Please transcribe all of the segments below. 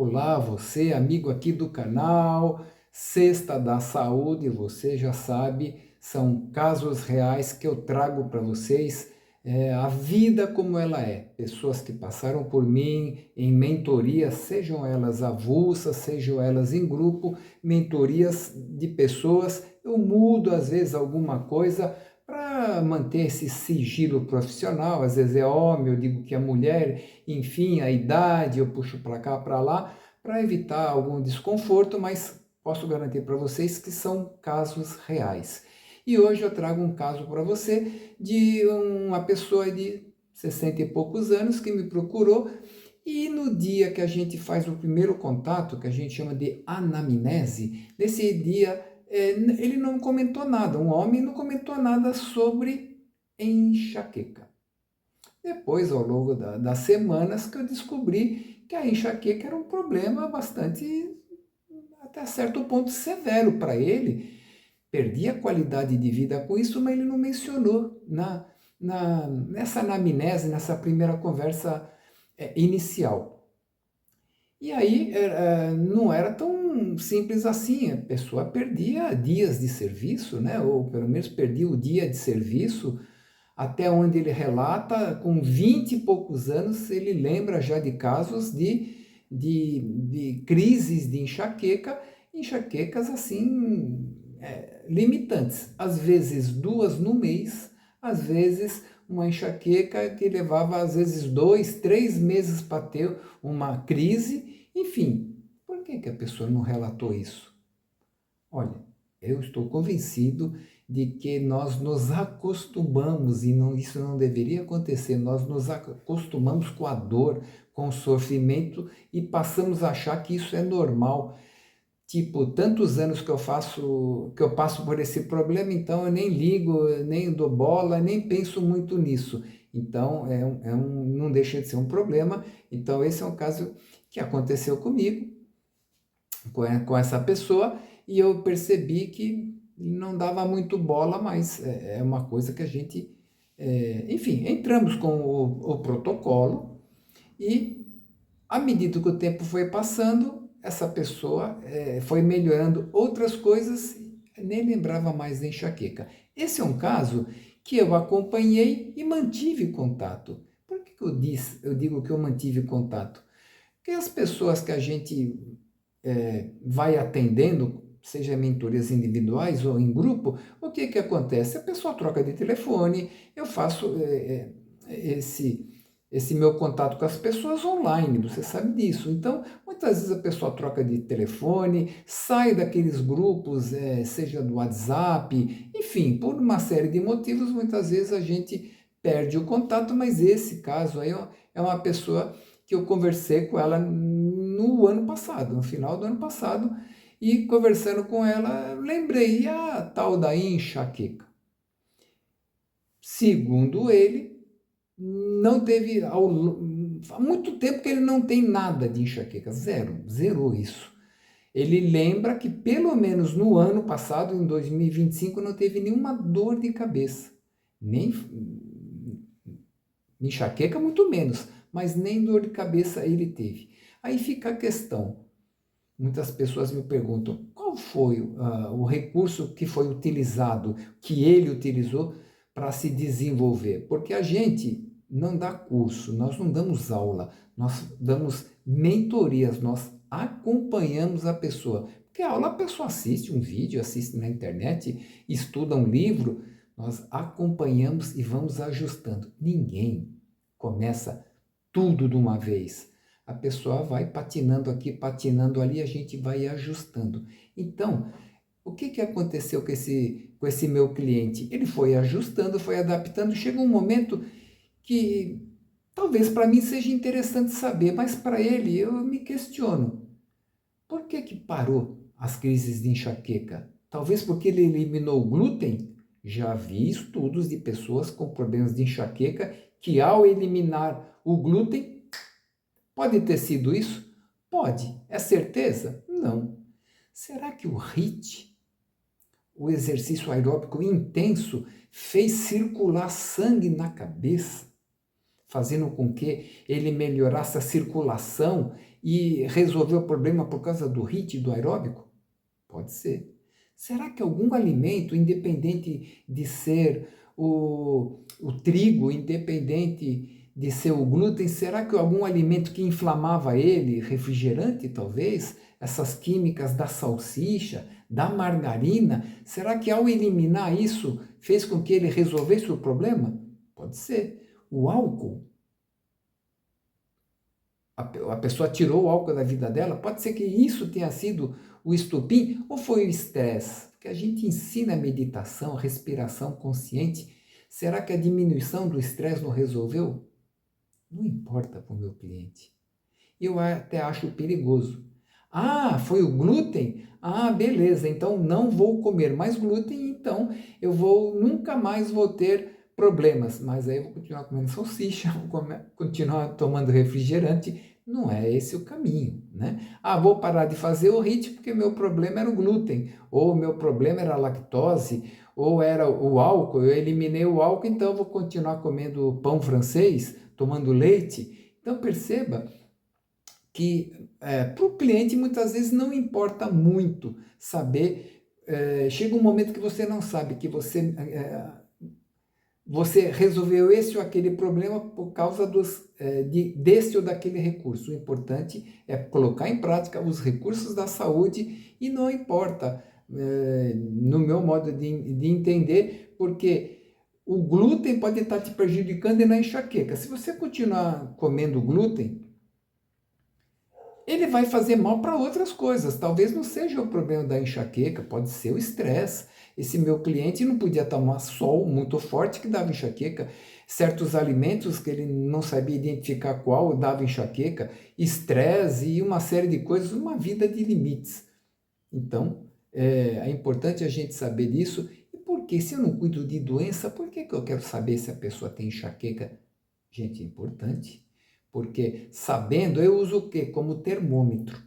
Olá, você, amigo aqui do canal Sexta da Saúde, você já sabe, são casos reais que eu trago para vocês, a vida como ela é. Pessoas que passaram por mim em mentorias, sejam elas avulsas, sejam elas em grupo, mentorias de pessoas. Eu mudo às vezes alguma coisa para manter esse sigilo profissional, às vezes é homem, eu digo que é mulher, enfim, a idade, eu puxo para cá, para lá, para evitar algum desconforto, mas posso garantir para vocês que são casos reais. E hoje eu trago um caso para você de uma pessoa de 60 e poucos anos que me procurou e no dia que a gente faz o primeiro contato, que a gente chama de anamnese, nesse dia ele não comentou nada, um homem não comentou nada sobre enxaqueca. Depois, ao longo das semanas, que eu descobri que a enxaqueca era um problema bastante, até certo ponto, severo para ele. Perdia qualidade de vida com isso, mas ele não mencionou nessa anamnese, nessa primeira conversa inicial. E aí não era tão simples assim, a pessoa perdia dias de serviço, né? Ou pelo menos perdia o dia de serviço, até onde ele relata, com 20 e poucos anos, ele lembra já de casos de crises de enxaqueca, enxaquecas assim, limitantes. Às vezes 2 no mês, às vezes uma enxaqueca que levava às vezes 2, 3 meses para ter uma crise. Enfim, por que a pessoa não relatou isso? Olha, eu estou convencido de que nós nos acostumamos, e não, isso não deveria acontecer, nós nos acostumamos com a dor, com o sofrimento e passamos a achar que isso é normal. Tipo, tantos anos que eu passo por esse problema, então eu nem ligo, nem dou bola, nem penso muito nisso. Então, não deixa de ser um problema. Então, esse é um caso que aconteceu comigo, com essa pessoa, e eu percebi que não dava muito bola, mas é uma coisa que a gente... enfim, entramos com o protocolo e, à medida que o tempo foi passando, essa pessoa foi melhorando outras coisas, nem lembrava mais da enxaqueca. Esse é um caso que eu acompanhei e mantive contato. Por que eu digo que eu mantive contato? Porque as pessoas que a gente vai atendendo, seja mentorias individuais ou em grupo, o que acontece? A pessoa troca de telefone, eu faço esse meu contato com as pessoas online, você sabe disso. Então, muitas vezes a pessoa troca de telefone, sai daqueles grupos, seja do WhatsApp, enfim, por uma série de motivos, muitas vezes a gente perde o contato, mas esse caso aí é uma pessoa que eu conversei com ela no ano passado, no final do ano passado, e conversando com ela, lembrei a tal da enxaqueca. Segundo ele, não teve, há muito tempo que ele não tem nada de enxaqueca, zerou isso. Ele lembra que pelo menos no ano passado, em 2025, não teve nenhuma dor de cabeça, nem enxaqueca muito menos, mas nem dor de cabeça ele teve. Aí fica a questão, muitas pessoas me perguntam, qual foi o recurso que foi utilizado, que ele utilizou para se desenvolver? Porque a gente não dá curso, nós não damos aula, nós damos mentorias, nós acompanhamos a pessoa. Porque a aula a pessoa assiste um vídeo, assiste na internet, estuda um livro, nós acompanhamos e vamos ajustando. Ninguém começa tudo de uma vez. A pessoa vai patinando aqui, patinando ali, a gente vai ajustando. Então, o que aconteceu com esse meu cliente? Ele foi ajustando, foi adaptando, chegou um momento que talvez para mim seja interessante saber, mas para ele eu me questiono. Por que parou as crises de enxaqueca? Talvez porque ele eliminou o glúten? Já vi estudos de pessoas com problemas de enxaqueca que ao eliminar o glúten, pode ter sido isso? Pode. É certeza? Não. Será que o HIIT, o exercício aeróbico intenso, fez circular sangue na cabeça, fazendo com que ele melhorasse a circulação e resolveu o problema por causa do HIIT e do aeróbico? Pode ser. Será que algum alimento, independente de ser o trigo, independente de ser o glúten, será que algum alimento que inflamava ele, refrigerante talvez, essas químicas da salsicha, da margarina, será que ao eliminar isso fez com que ele resolvesse o problema? Pode ser. O álcool, a pessoa tirou o álcool da vida dela, pode ser que isso tenha sido o estopim ou foi o estresse? Porque a gente ensina a meditação, a respiração consciente. Será que a diminuição do estresse não resolveu? Não importa para o meu cliente. Eu até acho perigoso. Ah, foi o glúten? Ah, beleza, então não vou comer mais glúten, então eu nunca mais vou ter problemas. Mas aí eu vou continuar comendo salsicha, vou continuar tomando refrigerante. Não é esse o caminho, né? Ah, vou parar de fazer o HIIT porque meu problema era o glúten, ou meu problema era a lactose, ou era o álcool, eu eliminei o álcool, então eu vou continuar comendo pão francês, tomando leite. Então perceba que para o cliente muitas vezes não importa muito saber, chega um momento que você não sabe, que você resolveu esse ou aquele problema por causa desse ou daquele recurso. O importante é colocar em prática os recursos da saúde e não importa, no meu modo de entender, porque o glúten pode estar te prejudicando na enxaqueca. Se você continuar comendo glúten, ele vai fazer mal para outras coisas. Talvez não seja o problema da enxaqueca, pode ser o estresse. Esse meu cliente não podia tomar sol muito forte que dava enxaqueca. Certos alimentos que ele não sabia identificar qual dava enxaqueca, estresse e uma série de coisas, uma vida de limites. Então, é importante a gente saber disso. E por que, se eu não cuido de doença, por que eu quero saber se a pessoa tem enxaqueca? Gente, é importante. Porque sabendo, eu uso o quê? Como termômetro.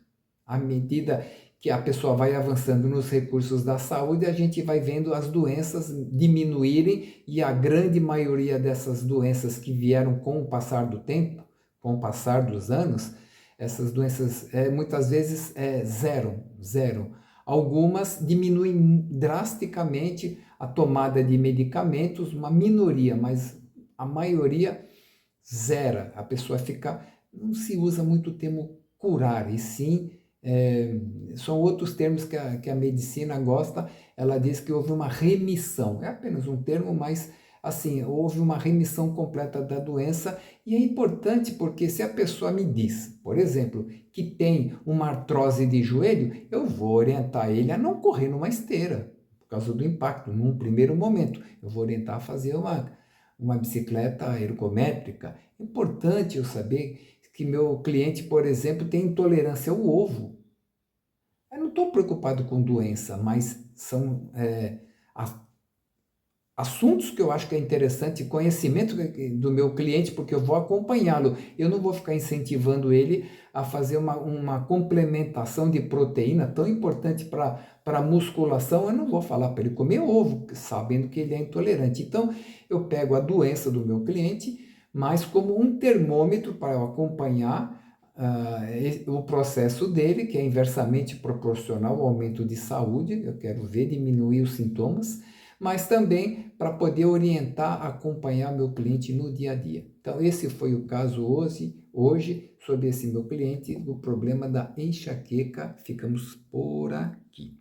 À medida que a pessoa vai avançando nos recursos da saúde, a gente vai vendo as doenças diminuírem e a grande maioria dessas doenças que vieram com o passar do tempo, com o passar dos anos, essas doenças muitas vezes zero. Algumas diminuem drasticamente a tomada de medicamentos, uma minoria, mas a maioria zera, a pessoa fica, não se usa muito o termo curar, e sim, são outros termos que a medicina gosta, ela diz que houve uma remissão, é apenas um termo, mas assim, houve uma remissão completa da doença, e é importante porque se a pessoa me diz, por exemplo, que tem uma artrose de joelho, eu vou orientar ele a não correr numa esteira, por causa do impacto, num primeiro momento, eu vou orientar a fazer uma bicicleta ergométrica. É importante eu saber que meu cliente, por exemplo, tem intolerância ao ovo. Eu não estou preocupado com doença, mas são assuntos que eu acho que é interessante, conhecimento do meu cliente, porque eu vou acompanhá-lo. Eu não vou ficar incentivando ele a fazer uma complementação de proteína tão importante para a musculação. Eu não vou falar para ele comer ovo, sabendo que ele é intolerante. Então, eu pego a doença do meu cliente, mas como um termômetro para eu acompanhar o processo dele, que é inversamente proporcional ao aumento de saúde. Eu quero ver diminuir os sintomas, mas também para poder orientar, acompanhar meu cliente no dia a dia. Então, esse foi o caso hoje sobre esse meu cliente, o problema da enxaqueca. Ficamos por aqui.